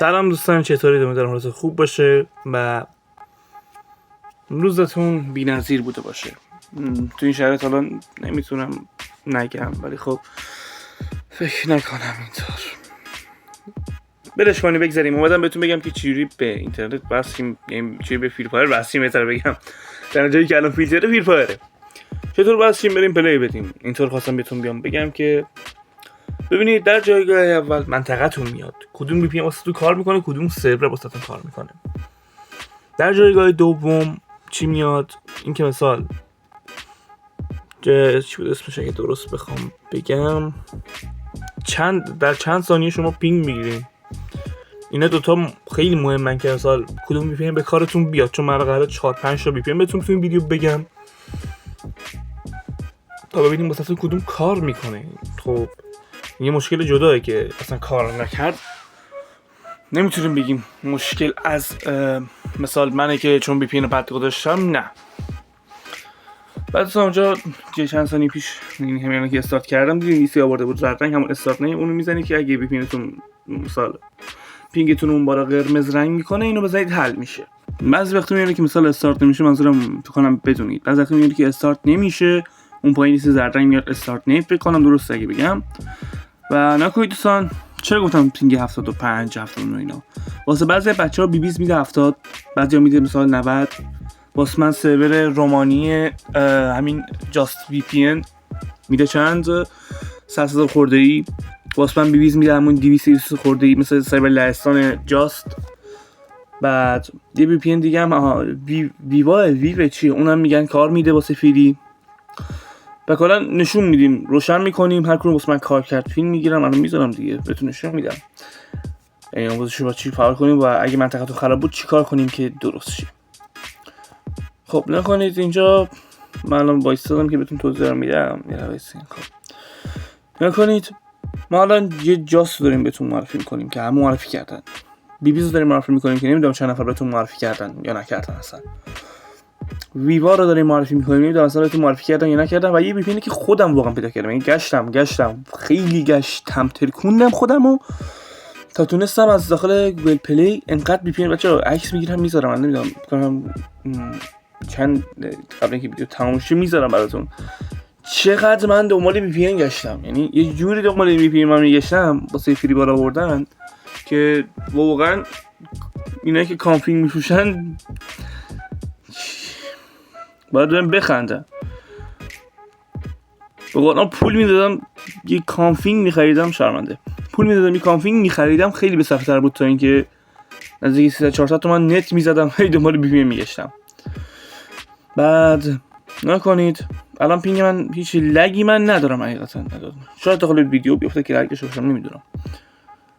سلام دوستان، چطورید؟ امیدوارم روز خوب باشه و روزتون بی‌نظیر بوده باشه. تو این شرایط حالا نمیتونم نگم، ولی خب فکر نکنم اینطور. بلش کنی بگذاریم. اومدم بهتون بگم که چجوری به اینترنت بستیم، یعنی چجوری به فری فایر بستیم. بهتره بگم در جایی که الان فیلتر فری فایره چطور بستیم بریم پلی بدیم. اینطور خواستم بهتون بیام بگم که ببینید در جایگاه اول منطقه‌تون میاد، کدوم VPN واسهتون کار میکنه، کدوم سرور واسهتون کار میکنه. در جایگاه دوم چی میاد؟ این که مثال چی بود اسمش اگه درست بخوام بگم، در چند ثانیه شما پینگ میگیرین. اینا دوتا خیلی مهمن که مثال کدوم VPN به کارتون بیاد، چون من قراره 4-5 تا VPN بهتون تو این ویدیو بگم تا ببینیم واسهتون کدوم کار میکنه. خب یه مشکل جداه که اصلا کار نکرد نمیتونیم بگیم مشکل از مثال منه که چون VPN بد گذاشتم، نه. بعد از اونجا چند ثانیه پیش این همینا که استارت کردم دیدین ایسی آورده بود زرد رنگ، همون استارت نیم اونو میزنید که اگه VPNتون مثال پینگتون اون بالا قرمز رنگ میکنه اینو بزنید حل میشه. بعضی وقتا میاد که مثال استارت نمیشه، منظورم فکر کنم بدونید بعضی وقتا میاد که استارت نمیشه اون پایین ایسی زرد رنگ میاد استارت نیم، فکر کنم درست اگه بگم. و نکنید دوستان چرا گفتم پینگ 75 79 اینا، واسه بعضی بچه‌ها بیبیز میده 70، بعضیا میده مثلا 90. واسه من سرور رومانی همین جاست VPN میده چند 100,000 خورده‌ای، واسه من بیبیز میده همون 200 خورده‌ای مثل سرور لهستان جاست. بعد یه VPN دیگه هم ویو چیه اونم میگن کار میده واسه فری. و کلا نشون میدیم، روشن میکنیم، هر کدوم واسه من کار کرد فیلم میگیرم، الان میذارم دیگه بهتون نشون میدم این آموزش رو چی فرق کنیم و اگه منطقه‌تون خراب بود چی کار کنیم که درست شه. خب نکنید اینجا من الان وایسادم که بهتون توضیح میدم. نکنید ما الان یه جاست داریم بهتون معرفی میکنیم که همه معرفی کردن، بیبیز داریم معرفی میکنیم که نمیدونم چند نفر بهتون معرفی کردن یا نکردن، اصلا ویوا رو داریم معرفی می‌کنیم نمیدونم اصلا بهتون معرفی کردن یا نکردن. و یه VPN که خودم واقعا پیدا کردم، یعنی گشتم خیلی گشتم ترکوندم خودمو تا تونستم از داخل گوگل پلی انقدر VPN بچه‌ها عکس میگیرم میذارم، من نمیدونم کنم چند قبل اینکه ویدیو تموم شه میذارم براتون چقدر من دنبال VPN گشتم. یعنی یه جوری دنبال VPN من میگشتم واسه فری بالا آوردن که واقعا اینا که کانفیگ میفروشن باید برم بخندم. به قرآن پول میدادم یه کانفیگ میخریدم، شرمنده پول میدادم یه کانفیگ میخریدم خیلی به صرفه تر بود تا اینکه نزدیک 300-400 تومن نت میزدم خیلی دنبال VPN میگشتم. بعد نکنید الان پینگ من هیچ لگی من ندارم حقیقتا، شاید داخل ویدیو بیفته که لگش باشم نمیدونم،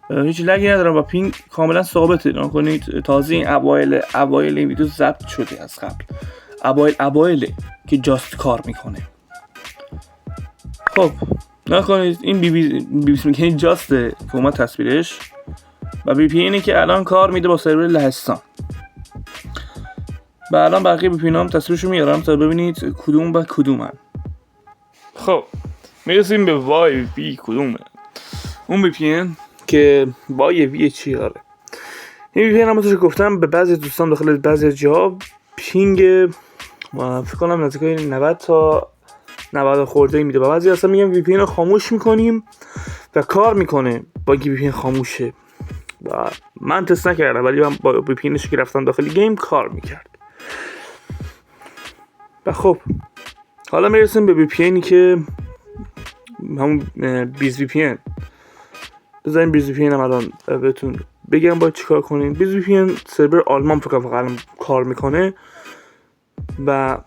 هیچ لگی ندارم و پینگ کاملا ثابته. نکنید تازه این اوایل این ویدیو ضبط شده، از قبل اوایل که جاست کار میکنه. خب نکنید این بیبیس میگه این جاسته که اومد تصویرش و VPNی که الان کار میده با سرور لهستان. و الان بقیه VPN هم تصویرشو میارم تا ببینید کدوم و کدومن. خب میرسیم به وای وی کدومه اون VPN که وای وی چی داره. این VPN هم گفتم به بعضی دوستان داخل بعضی جاها پینگ فکر کنم نزدیک 90 تا 90 خورده میده و بعضی اصلا میگم VPN رو خاموش میکنیم و کار میکنه با اینکه VPN خاموشه. و من تست نکردم ولی من با VPNش که رفتم داخل گیم کار میکرد. و خب حالا میرسیم به VPNی که همون بیز VPN. بذاریم بیز VPN هم الان بهتون بگم باید چیکار کنیم. بیز VPN سرور آلمان فقط کار میکنه و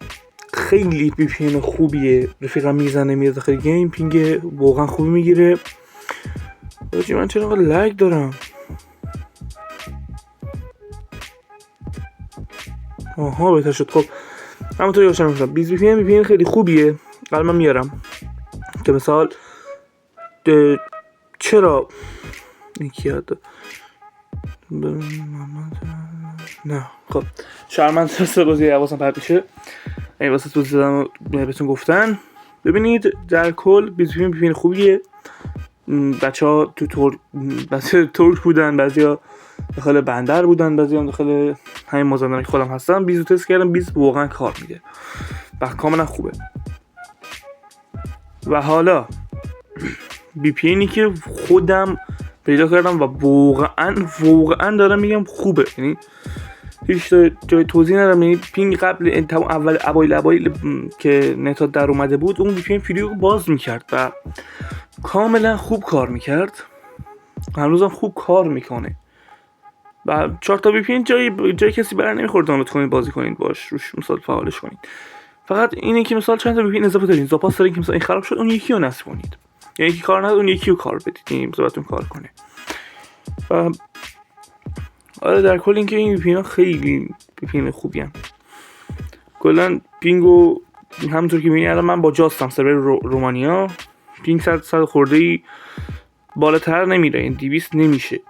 خیلی VPN خوبیه، رفیقم میزنه میاد داخل گیم پینگ واقعا خوبی میگیره. باجی من چرا انقدر لگ دارم؟ آها بهتر شد. خب همونطوری روشن میکنم بیز VPN خیلی خوبیه. الان من میارم که مثال چرا یکی یاد نه خب شرمند سه بازی حواسم پرت میشه. این واسه توضیح دادم بهتون گفتن. ببینید در کل بیز VPN خوبیه. بچه‌ها تو ترک بودن، بعضیا داخل بندر بودن، بعضی هم داخل همین مازندران که خودم هستم. بیز رو تست کردم، بیز واقعا کار میده و کاملا خوبه. و حالا بی پی اینی که خودم پیدا کردم و واقعا دارم میگم خوبه، یعنی هیچ جای توضیح ندارم. یعنی پینگ قبل اوایل که نتا در اومده بود اون بی پی این فریو باز میکرد و کاملا خوب کار میکرد، هنوزم خوب کار میکنه و 4 تا بی پی این جای کسی برای نمیخورد دانلود کنید بازی کنید باش روش مثلا فعالش کنید. فقط اینه که مثلا چند تا بی پی این اضافه دارین، زاپاس دارین که مثلا این خراب شد اون یکی رو نصب کنید، یعنی یکی کار نداره اون یکی رو کار بدید، این مثلا کار کنه. و آره در کل اینکه این VPN ها خیلی VPN خوبی هستن. کلا پینگو همونطور که میبینید الان من با جاستم سرور رومانیا، پینگ 100 خورده بالاتر نمیره، این 200 نمیشه.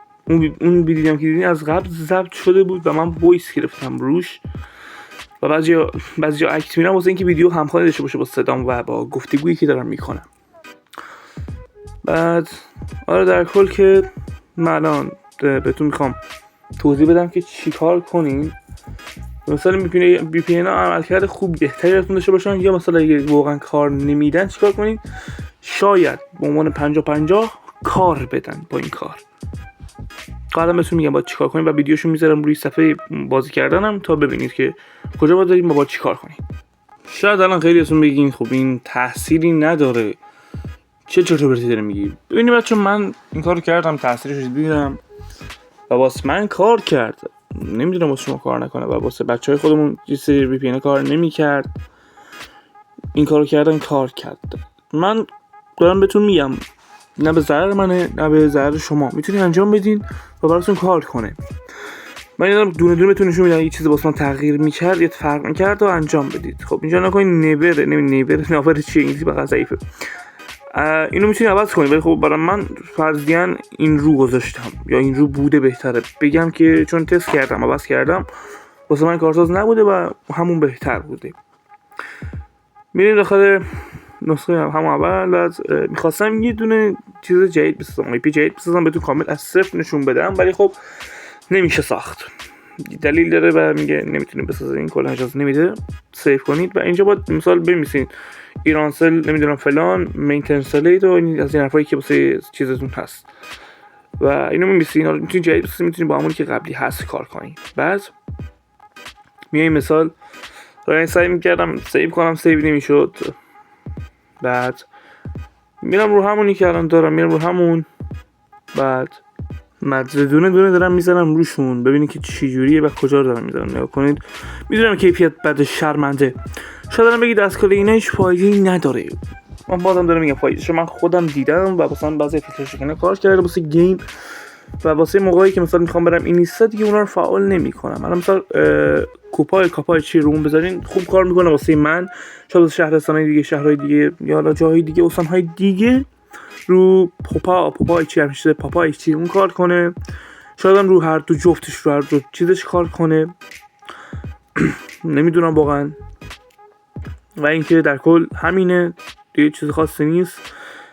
اون ویدیوام که دیدین از قبل ضبط شده بود و من وایس گرفتم روش و بعضی جا اکت میرم واسه اینکه ویدیو همخوانی داشته باشه با صدام و با گفتگویی که دارم میکنم. بعد آره در کل که من الان بهتون میخوام توضیح بدم که چیکار کنین. مثلا بی پی ان ها عملکرد خوب بهتری براتون داشته باشن، یا مثلا اگه واقعا کار نمیدن چیکار کنین؟ شاید به عنوان 50-50 کار بدن با این کار. قبلا بهتون میگم باید چیکار کنین و ویدیوشو میذارم روی صفحه بازی کردنم تا ببینید که کجا باید داریم با چیکار کنین. شاید الان خیلی ازتون بگین خب این تأثیری نداره، چطور برسی داره میگی؟ ببینید بچه‌ها من این کارو کردم، تأثیرش رو دیدم و واسه من کار کرد. نمیدونم واسه شما کار نکنه و واسه بچهای خودمون یه سری وی پی ان کار نمیکرد، این کارو کردن کار کرد. من دارم بهتون میگم نه به ضرر منه نه به ضرر شما، میتونید انجام بدین و براتون کار کنه. من دارم دونه دونه بهتون نشون میدم یه چیزی واسه من تغییر میکرد یا فرق میکرد و انجام بدید. خب اینجا نکنین نبره چیه انگلیسی بقیه ضعیفه، اینو میتونی عوض کنی، ولی خب برای من فرضیاً این رو گذاشتم یا این رو بوده بهتره بگم که چون تست کردم عوض کردم واسه من کارساز نبوده و همون بهتر بوده. میریم داخل نسخه همون اول. از میخواستم یه دونه چیز جدید بسازم، آی پی جدید بسازم بهتون کامل از صفر نشون بدم، ولی خب نمیشه ساخت، دلیل داره و میگه نمیتونید بسازید، این کلا اجازه نمیده. سیو کنید و اینجا باید مثال بنویسین ایرانسل نمیدونم فلان مینتیننس و از این حرفایی که واسه چیزتون هست و اینو می‌نویسین. حالا میتونید جدید بسازید، میتونید با همونی که قبلی هست کار کنید. بعد میای مثال رو سعی می‌کردم سیو کنم، سیو نمی‌شد. بعد میرم رو همونی که الان دارم، میرم رو همون، بعد دونه دارم میزنم روشون ببینید که چی جوریه و کجا رو دارم میزنم. نگاه کنید میدونم کیفیت بعد شرمنده، شاید الان بگید از کل اینا هیچ فایده‌ای نداره، من بازم دارم میگم فایده‌شو من خودم دیدم و مثلا بعضی فیلترشن کار کرده واسه گیم و واسه موقعی که مثلا میخوام برم این لیست دیگه اونا رو فعال نمی‌کنم. الان مثلا کاپای چی رو بذارین خوب کار میکنه واسه من، شاید واسه شهرستان‌های دیگه، شهرهای دیگه یا حالا جاهای دیگه، استان‌های دیگه رو پاپای چی اون کار کنه، شاید هم رو هر دو جفتش رو هر دو چیزش کار کنه نمیدونم واقعا. و اینکه در کل همینه دیگه، چیز خاصی نیست.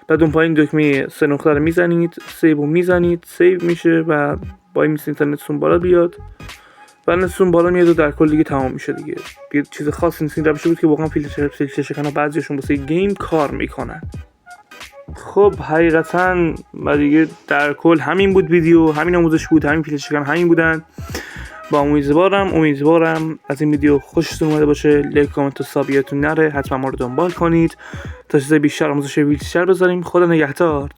بعد اون پایین دکمه 3 نقطه رو میزنید، سیو رو میزنید، سیو میشه و با این اینترنتتون بالا بیاد و نتتون بالا میاد و در کل دیگه تمام میشه دیگه چیز خاصی نیست. این روشی بود که واقعا فیلترشن ها بعضیشون واسه گیم کار میکنن. خب حقیقتا و دیگه در کل همین بود ویدیو، همین آموزش بود، همین فیلترشن همین بودن. با امیدوارم از این ویدیو خوشتون اومده باشه. لایک کامنت و ساب یادتون نره، حتما ما رو دنبال کنید تا چیزای بیشتر آموزش بیشتر بذاریم. خدا نگهدار.